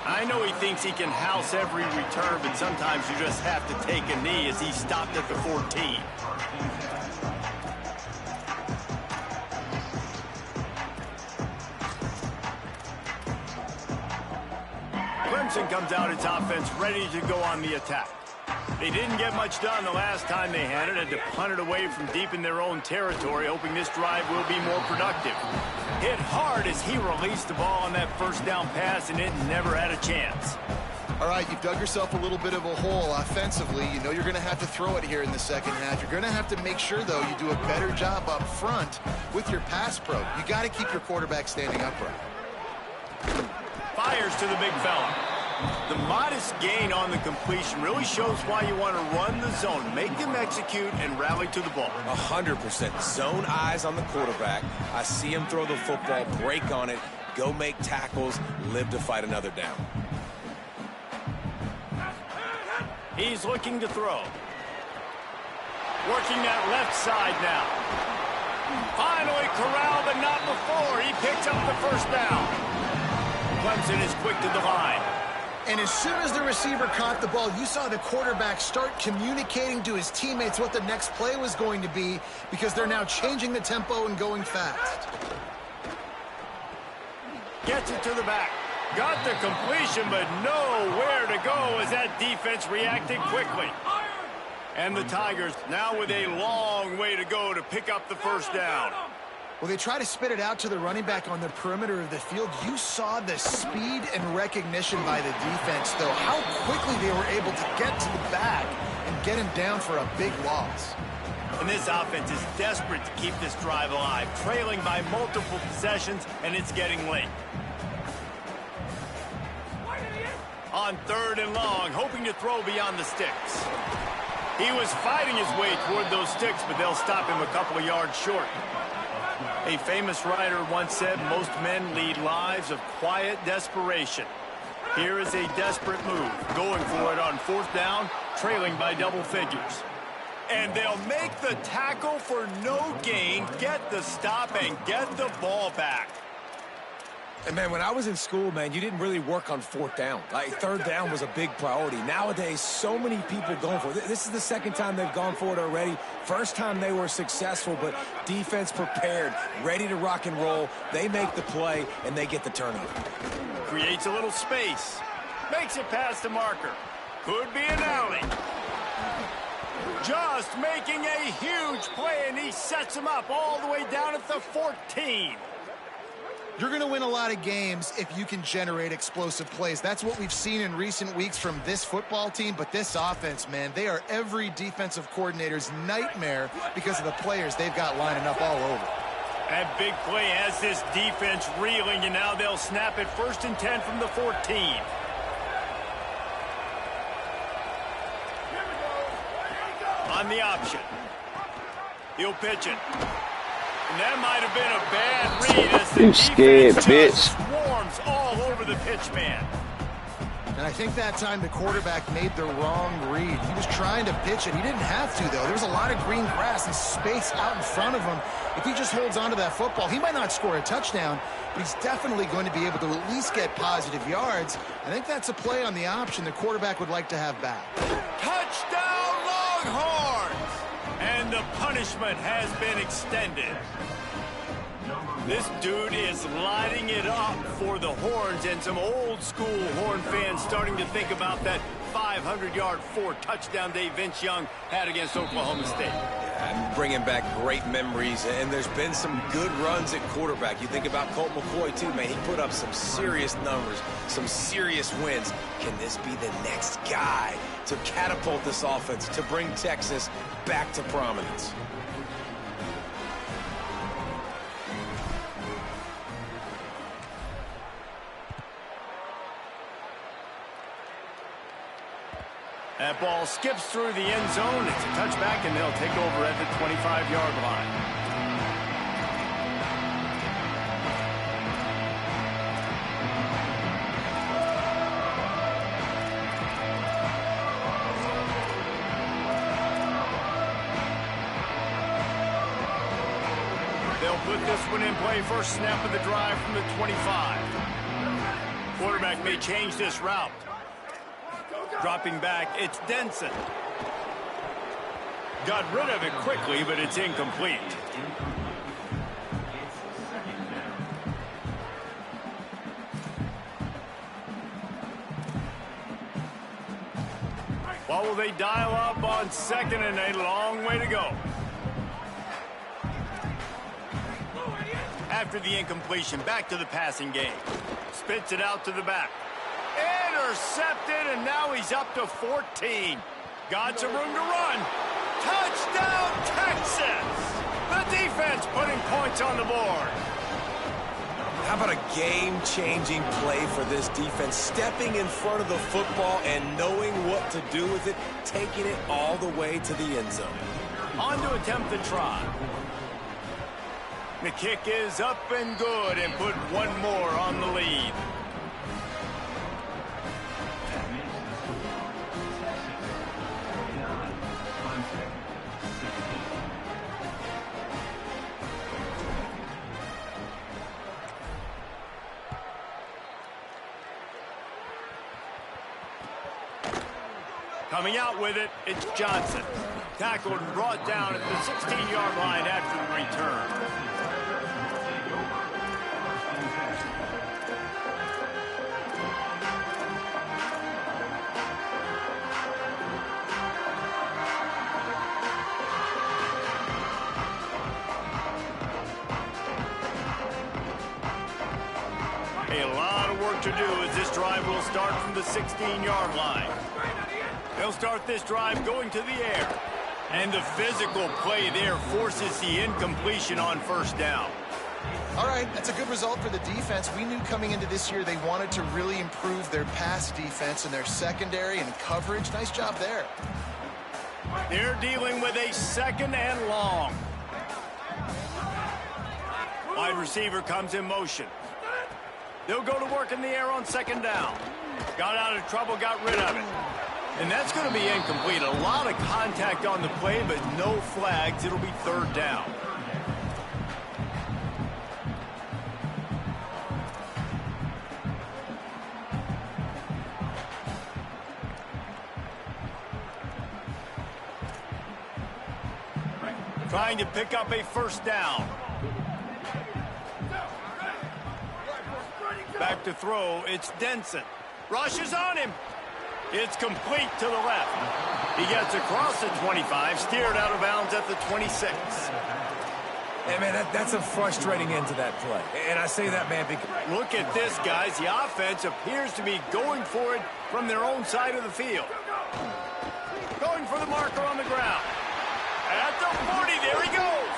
I know he thinks he can house every return, but sometimes you just have to take a knee as he stopped at the 14. Clemson comes out its offense ready to go on the attack. They didn't get much done the last time they had to punt it away from deep in their own territory, hoping this drive will be more productive. Hit hard as he released the ball on that first down pass, and it never had a chance. All right, you've dug yourself a little bit of a hole offensively. You know you're going to have to throw it here in the second half. You're going to have to make sure, though, you do a better job up front with your pass pro. You got to keep your quarterback standing upright. Fires to the big fella. The modest gain on the completion really shows why you want to run the zone. Make them execute and rally to the ball. 100%. Zone eyes on the quarterback. I see him throw the football, break on it, go make tackles, live to fight another down. He's looking to throw. Working that left side now. Finally corralled, but not before. He picks up the first down. Clemson is quick to the line. And as soon as the receiver caught the ball, you saw the quarterback start communicating to his teammates what the next play was going to be, because they're now changing the tempo and going fast. Gets it to the back. Got the completion, but nowhere to go as that defense reacted quickly. And the Tigers now with a long way to go to pick up the first down. Well, they try to spit it out to the running back on the perimeter of the field. You saw the speed and recognition by the defense, though, how quickly they were able to get to the back and get him down for a big loss. And this offense is desperate to keep this drive alive, trailing by multiple possessions, and it's getting late. On 3rd and long, hoping to throw beyond the sticks. He was fighting his way toward those sticks, but they'll stop him a couple of yards short. A famous writer once said, most men lead lives of quiet desperation. Here is a desperate move, going for it on 4th down, trailing by double figures. And they'll make the tackle for no gain, get the stop, and get the ball back. And, man, when I was in school, man, you didn't really work on 4th down. Like, 3rd down was a big priority. Nowadays, so many people going for it. This is the second time they've gone for it already. First time they were successful, but defense prepared, ready to rock and roll. They make the play, and they get the turnover. Creates a little space. Makes it past the marker. Could be an alley. Just making a huge play, and he sets him up all the way down at the 14. You're going to win a lot of games if you can generate explosive plays. That's what we've seen in recent weeks from this football team, but this offense, man, they are every defensive coordinator's nightmare because of the players they've got lining up all over. That big play has this defense reeling, and now they'll snap it 1st and 10 from the 14. On the option. He'll pitch it. And that might have been a bad read as the You scared, defense just bitch. swarms all over the pitch man. And I think that time the quarterback made the wrong read. He was trying to pitch it. He didn't have to, though. There was a lot of green grass and space out in front of him. If he just holds on to that football, he might not score a touchdown, but he's definitely going to be able to at least get positive yards. I think that's a play on the option the quarterback would like to have back. Touchdown, Longhorns! And the punishment has been extended. This dude is lighting it up for the Horns, and some old-school Horn fans starting to think about that 500-yard, 4-touchdown day Vince Young had against Oklahoma State. I'm bringing back great memories, and there's been some good runs at quarterback. You think about Colt McCoy, too, man. He put up some serious numbers, some serious wins. Can this be the next guy to catapult this offense, to bring Texas back to prominence? That ball skips through the end zone. It's a touchback, and they'll take over at the 25-yard line. They'll put this one in play. First snap of the drive from the 25. Quarterback may change this route. Dropping back, it's Denson. Got rid of it quickly, but it's incomplete. What will they dial up on second and a long way to go? After the incompletion, back to the passing game. Spits it out to the back. Intercepted, and now he's up to 14. Got some room to run. Touchdown, Texas! The defense putting points on the board. How about a game-changing play for this defense? Stepping in front of the football and knowing what to do with it, taking it all the way to the end zone. On to attempt the try. The kick is up and good, and put one more on the lead. Coming out with it, it's Johnson. Tackled and brought down at the 16-yard line after the return. A lot of work to do as this drive will start from the 16-yard line. They'll start this drive going to the air. And the physical play there forces the incompletion on first down. All right, that's a good result for the defense. We knew coming into this year they wanted to really improve their pass defense and their secondary and coverage. Nice job there. They're dealing with a second and long. Wide receiver comes in motion. They'll go to work in the air on second down. Got out of trouble, got rid of it. And that's going to be incomplete. A lot of contact on the play, but no flags. It'll be third down. Trying to pick up a first down. Back to throw, it's Denson. Rushes on him. It's complete to the left. He gets across the 25, steered out of bounds at the 26. Hey, man, that's a frustrating end to that play. And I say that, man, because... Look at this, guys. The offense appears to be going for it from their own side of the field. Going for the marker on the ground. At the 40, there he goes.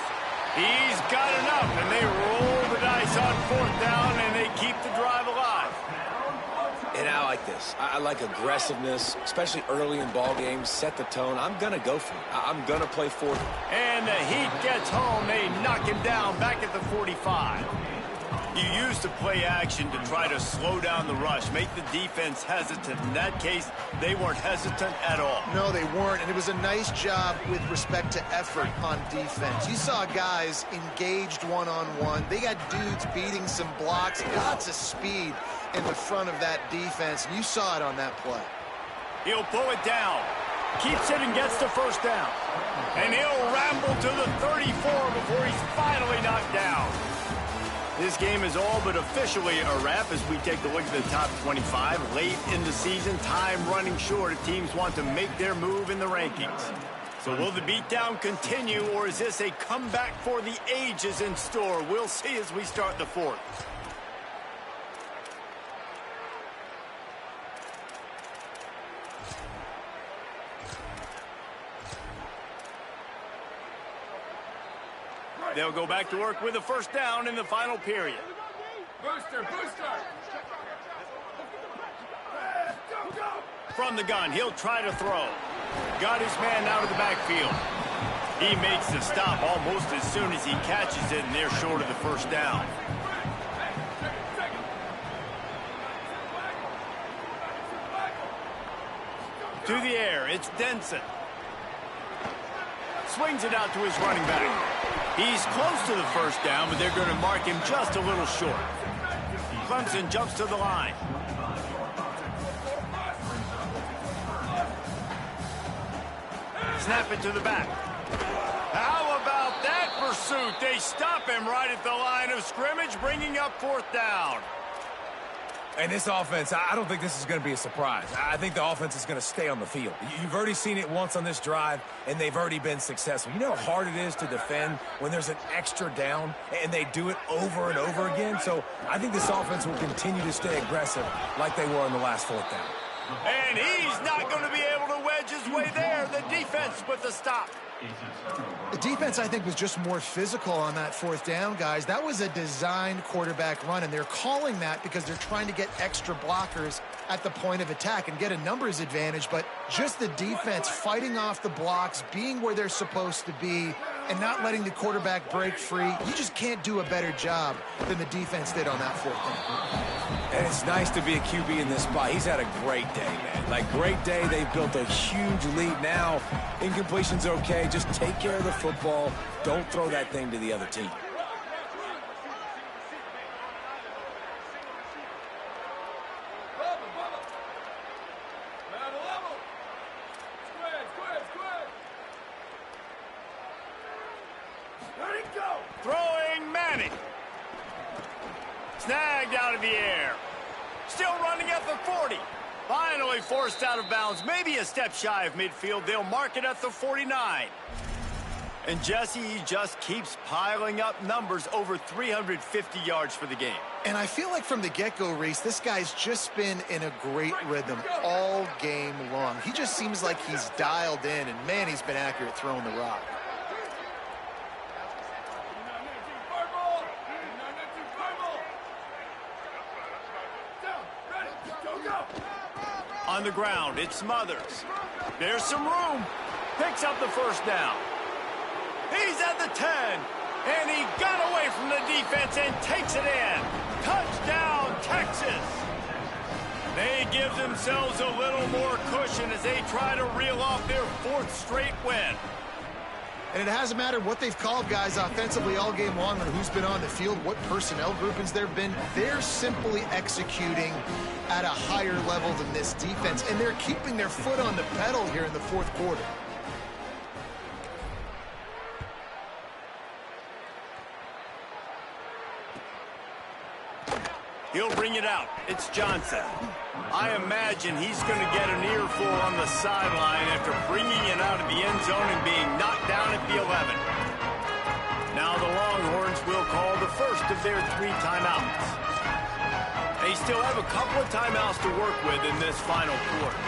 He's got enough, and they roll the dice on fourth down, and they keep the drive alive. And I like this. I like aggressiveness, especially early in ball games. Set the tone. I'm going to go for it. I'm going to play fourth. And the heat gets home. They knock him down back at the 45. You use the play action to try to slow down the rush, make the defense hesitant. In that case, they weren't hesitant at all. No, they weren't, and it was a nice job with respect to effort on defense. You saw guys engaged one-on-one. They got dudes beating some blocks, lots of speed in the front of that defense. You saw it on that play. He'll pull it down, keeps it and gets the first down. And he'll ramble to the 34 before he's finally knocked down. This game is all but officially a wrap as we take a look at the top 25. Late in the season, time running short if teams want to make their move in the rankings. So will the beatdown continue, or is this a comeback for the ages in store? We'll see as we start the fourth. They'll go back to work with a first down in the final period. Booster, booster. Go, go. From the gun, he'll try to throw. Got his man out of the backfield. He makes the stop almost as soon as he catches it, and they're short of the first down. To the air, it's Denson. Swings it out to his running back. He's close to the first down, but they're going to mark him just a little short. Clemson jumps to the line. Snap it to the back. How about that pursuit? They stop him right at the line of scrimmage, bringing up fourth down. And this offense, I don't think this is going to be a surprise. I think the offense is going to stay on the field. You've already seen it once on this drive, and they've already been successful. You know how hard it is to defend when there's an extra down, and they do it over and over again? So I think this offense will continue to stay aggressive like they were on the last fourth down. And he's not going to be able to wedge his way there. The defense with the stop. The defense, I think, was just more physical on that fourth down, guys. That was a designed quarterback run, and they're calling that because they're trying to get extra blockers at the point of attack and get a numbers advantage. But just the defense fighting off the blocks, being where they're supposed to be, and not letting the quarterback break free. You just can't do a better job than the defense did on that fourth down. And it's nice to be a QB in this spot. He's had a great day, man. Like, great day. They've built a huge lead now. Incompletion's okay. Just take care of the football. Don't throw that thing to the other team. Throwing Manning. Snagged out of the air. Still running at the 40. Finally forced out of bounds. Maybe a step shy of midfield. They'll mark it at the 49. And Jesse, he just keeps piling up numbers, over 350 yards for the game. And I feel like from the get-go, Reese, this guy's just been in a great rhythm all game long. He just seems like he's dialed in, and man, he's been accurate throwing the rock. On the ground, it's Smothers. There's some room. Picks up the first down. He's at the 10. And he got away from the defense and takes it in. Touchdown, Texas. They give themselves a little more cushion as they try to reel off their fourth straight win. And it hasn't mattered what they've called, guys, offensively all game long, or who's been on the field, what personnel groupings there have been. They're simply executing at a higher level than this defense, and they're keeping their foot on the pedal here in the fourth quarter. He'll bring it out. It's Johnson. I imagine he's going to get an earful on the sideline after bringing it out of the end zone and being knocked down at the 11. Now the Longhorns will call the first of their 3 timeouts. They still have a couple of timeouts to work with in this final quarter.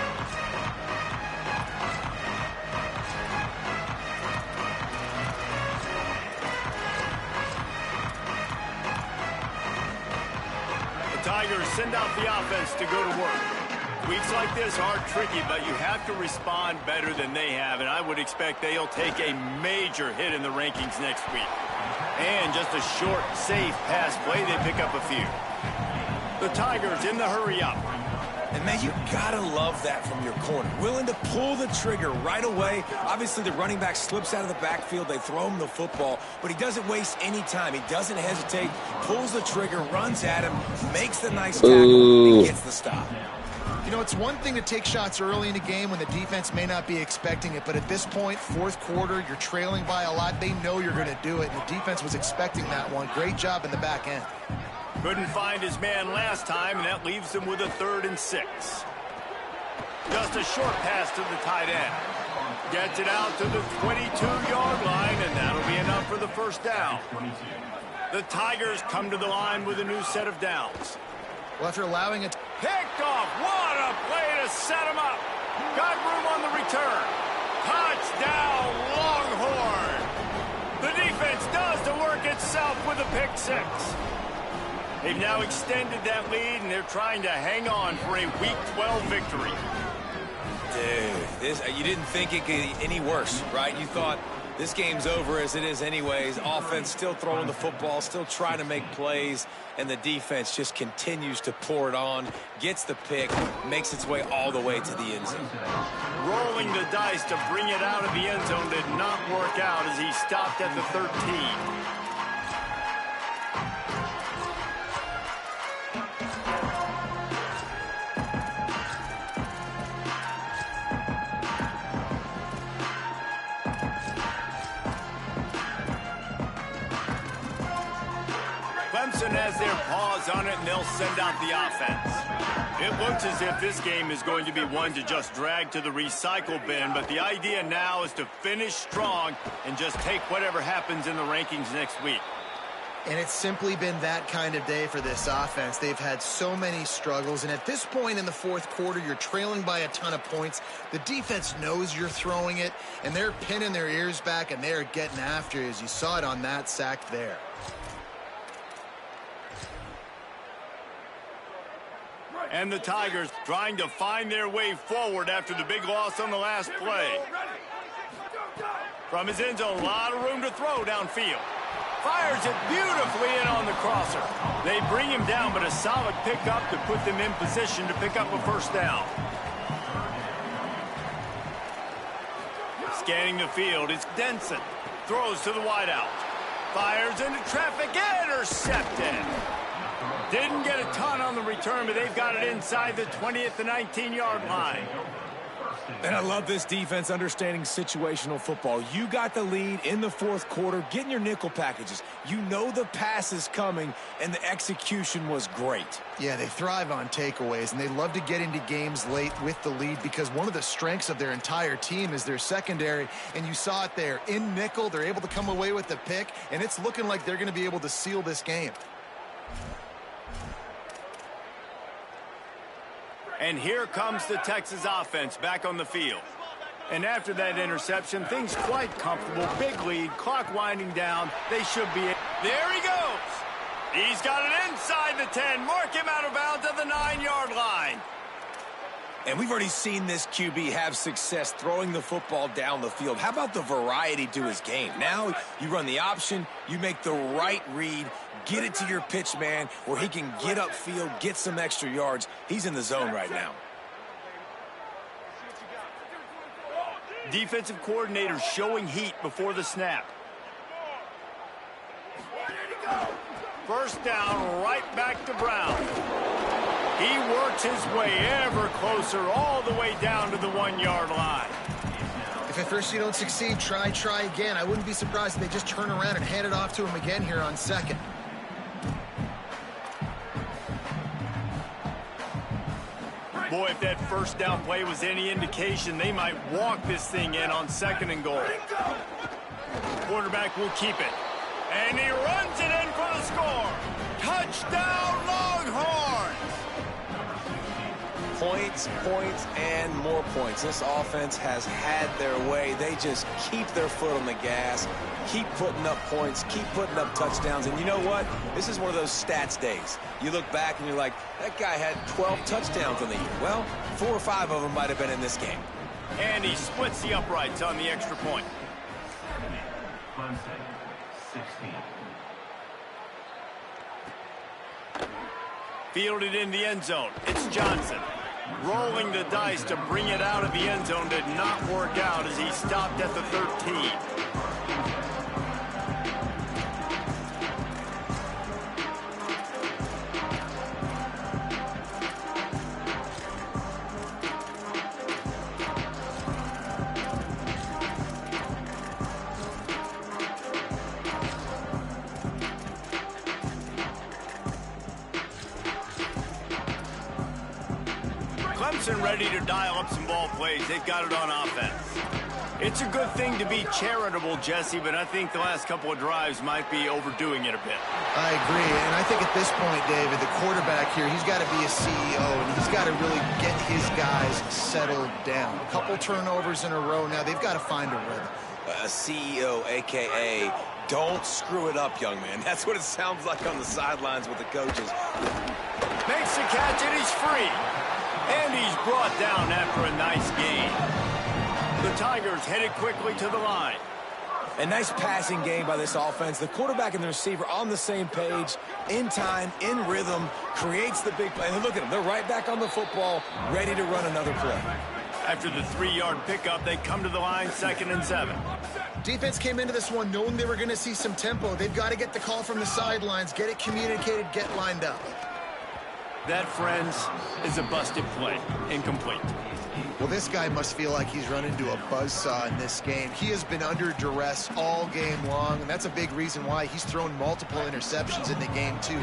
Tigers send out the offense to go to work. Weeks like this are tricky, but you have to respond better than they have, and I would expect they'll take a major hit in the rankings next week. And just a short, safe pass play, they pick up a few. The Tigers in the hurry-up. And, man, you gotta love that from your corner. Willing to pull the trigger right away. Obviously, the running back slips out of the backfield. They throw him the football, but he doesn't waste any time. He doesn't hesitate, pulls the trigger, runs at him, makes the nice tackle, and gets the stop. You know, it's one thing to take shots early in a game when the defense may not be expecting it, but at this point, fourth quarter, you're trailing by a lot. They know you're going to do it, and the defense was expecting that one. Great job in the back end. Couldn't find his man last time, and that leaves him with a 3rd and 6. Just a short pass to the tight end. Gets it out to the 22-yard line, and that'll be enough for the first down. The Tigers come to the line with a new set of downs. Well, after allowing it... Picked off. What a play to set him up. Got room on the return. Touchdown, Longhorn. The defense does the work itself with a pick 6. They've now extended that lead, and they're trying to hang on for a Week 12 victory. Dude, you didn't think it could get any worse, right? You thought this game's over as it is anyways. Offense still throwing the football, still trying to make plays, and the defense just continues to pour it on, gets the pick, makes its way all the way to the end zone. Rolling the dice to bring it out of the end zone did not work out as he stopped at the 13. Clemson has their paws on it, and they'll send out the offense. It looks as if this game is going to be one to just drag to the recycle bin, but the idea now is to finish strong and just take whatever happens in the rankings next week. And it's simply been that kind of day for this offense. They've had so many struggles, and at this point in the fourth quarter, you're trailing by a ton of points. The defense knows you're throwing it, and they're pinning their ears back, and they're getting after it, as you saw it on that sack there. And the Tigers trying to find their way forward after the big loss on the last play. From his end zone, a lot of room to throw downfield. Fires it beautifully in on the crosser. They bring him down, but a solid pickup to put them in position to pick up a first down. Scanning the field, it's Denson. Throws to the wideout. Fires into traffic, intercepted. Didn't get a ton on the return, but they've got it inside the 20th to 19-yard line. And I love this defense understanding situational football. You got the lead in the fourth quarter, getting your nickel packages. You know the pass is coming, and the execution was great. Yeah, they thrive on takeaways, and they love to get into games late with the lead because one of the strengths of their entire team is their secondary, and you saw it there. In nickel, they're able to come away with the pick, and it's looking like they're going to be able to seal this game. And here comes the Texas offense back on the field. And after that interception, things quite comfortable. Big lead, clock winding down. They should be... There he goes. He's got it inside the 10. Mark him out of bounds at the 9-yard line. And we've already seen this QB have success throwing the football down the field. How about the variety to his game? Now you run the option, you make the right read, get it to your pitch man where he can get upfield, get some extra yards. He's in the zone right now. Defensive coordinator showing heat before the snap. First down, right back to Brown. He works his way ever closer all the way down to the 1-yard line. If at first you don't succeed, try again. I wouldn't be surprised if they just turn around and hand it off to him again here on second. Boy, if that first down play was any indication, they might walk this thing in on 2nd and goal. Quarterback will keep it. And he runs it in for the score. Touchdown, Longhorns! Points, points, and more points. This offense has had their way. They just keep their foot on the gas, keep putting up points, keep putting up touchdowns. And you know what? This is one of those stats days. You look back and you're like, that guy had 12 touchdowns on the year. Well, 4 or 5 of them might have been in this game. And he splits the uprights on the extra point. Fielded in the end zone. It's Johnson. Rolling the dice to bring it out of the end zone did not work out as he stopped at the 13. Clemson ready to dial up some ball plays. They've got it on offense. It's a good thing to be charitable, Jesse, but I think the last couple of drives might be overdoing it a bit. I agree, and I think at this point, David, the quarterback here, he's got to be a CEO, and he's got to really get his guys settled down. A couple turnovers in a row now. They've got to find a rhythm. A CEO, a.k.a. don't screw it up, young man. That's what it sounds like on the sidelines with the coaches. Makes the catch, and he's free. And he's brought down after a nice gain. The Tigers headed quickly to the line. A nice passing game by this offense. The quarterback and the receiver on the same page, in time, in rhythm, creates the big play. And look at them. They're right back on the football, ready to run another play. After the 3-yard pickup, they come to the line 2nd and 7. Defense came into this one knowing they were going to see some tempo. They've got to get the call from the sidelines, get it communicated, get lined up. That, friends, is a busted play. Incomplete. Well, this guy must feel like he's run into a buzzsaw in this game. He has been under duress all game long, and that's a big reason why he's thrown multiple interceptions in the game, too.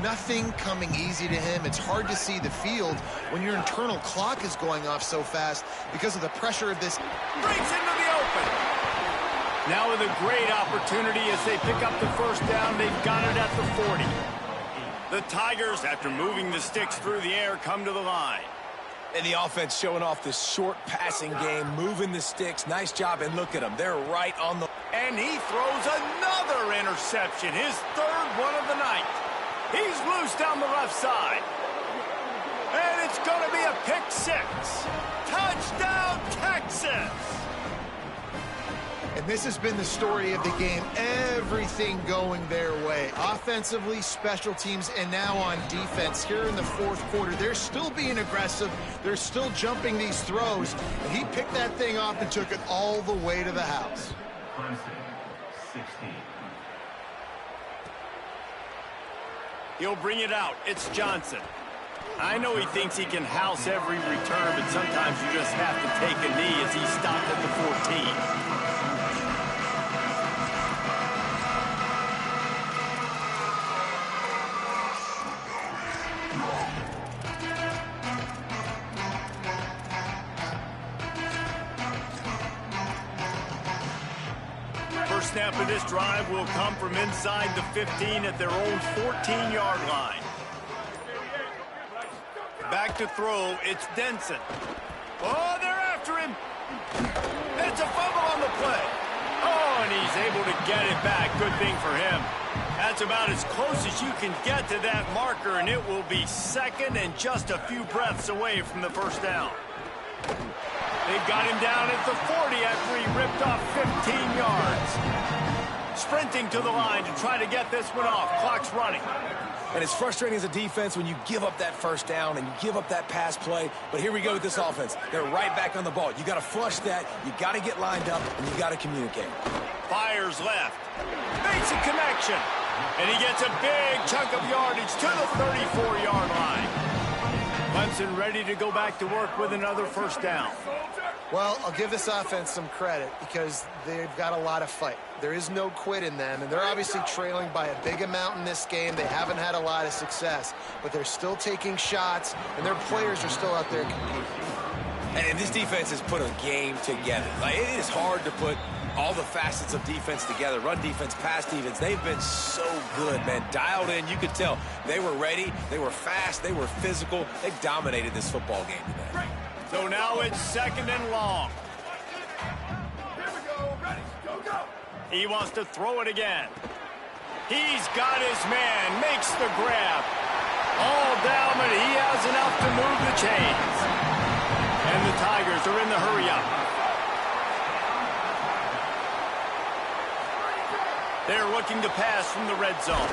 Nothing coming easy to him. It's hard to see the field when your internal clock is going off so fast because of the pressure of this. Breaks into the open. Now with a great opportunity as they pick up the first down. They've got it at the 40. The Tigers, after moving the sticks through the air, come to the line. And the offense showing off this short passing game, moving the sticks. Nice job, and look at them. They're right on the... And he throws another interception, his 3rd one of the night. He's loose down the left side. And it's going to be a pick 6. Touchdown, Texas! And this has been the story of the game. Everything going their way. Offensively, special teams, and now on defense. Here in the 4th quarter, they're still being aggressive. They're still jumping these throws. And he picked that thing off and took it all the way to the house. He'll bring it out. It's Johnson. I know he thinks he can house every return, but sometimes you just have to take a knee as he stopped at the 14. First snap of this drive will come from inside the 15 at their own 14-yard line. Back to throw, it's Denson. Oh, they're after him. It's a fumble on the play. Oh, and he's able to get it back. Good thing for him. That's about as close as you can get to that marker, and it will be 2nd and just a few breaths away from the first down. They've got him down at the 40 after he ripped off 15 yards. Sprinting to the line to try to get this one off. Clock's running. And it's frustrating as a defense when you give up that first down and you give up that pass play. But here we go with this offense. They're right back on the ball. You got to flush that. You got to get lined up, and you got to communicate. Fires left. Makes a connection. And he gets a big chunk of yardage to the 34-yard line. Clemson ready to go back to work with another first down. Well, I'll give this offense some credit because they've got a lot of fight. There is no quit in them, and they're obviously trailing by a big amount in this game. They haven't had a lot of success, but they're still taking shots, and their players are still out there competing. And this defense has put a game together. Like, it is hard to put all the facets of defense together. Run defense, pass defense. They've been so good, man. Dialed in. You could tell they were ready. They were fast. They were physical. They dominated this football game today. So now it's 2nd and long. Here we go. Ready. Go, go. He wants to throw it again. He's got his man. Makes the grab. All down, but he has enough to move the chains. And the Tigers are in the hurry-up. They're looking to pass from the red zone.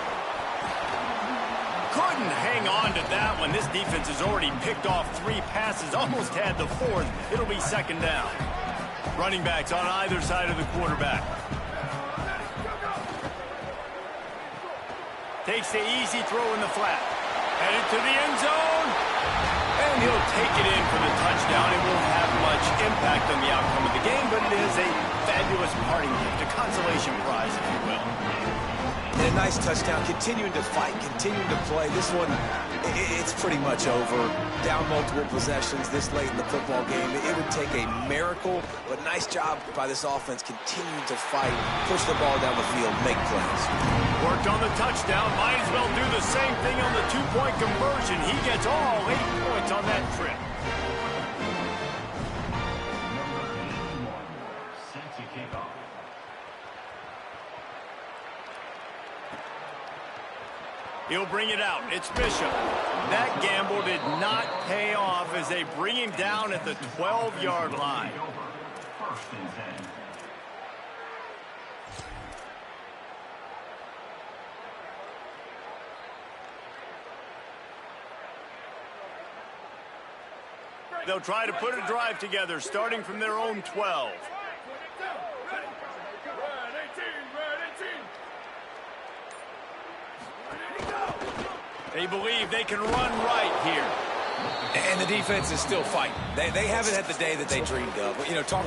Couldn't hang on to that one. This defense has already picked off 3 passes, almost had the 4th. It'll be 2nd down. Running backs on either side of the quarterback. Takes the easy throw in the flat. Headed to the end zone. And he'll take it in for the touchdown. It won't have much impact on the outcome of the game, but it is a fabulous parting gift, a consolation prize, if you will. And a nice touchdown, continuing to fight, continuing to play. This one, it's pretty much over. Down multiple possessions this late in the football game. It would take a miracle, but nice job by this offense continuing to fight, push the ball down the field, make plays. Worked on the touchdown. Might as well do the same thing on the two-point conversion. He gets all 8 points on that trip. He'll bring it out. It's Bishop. That gamble did not pay off as they bring him down at the 12-yard line. They'll try to put a drive together, starting from their own 12. They believe they can run right here. And the defense is still fighting. They haven't had the day that they dreamed of. You know, talking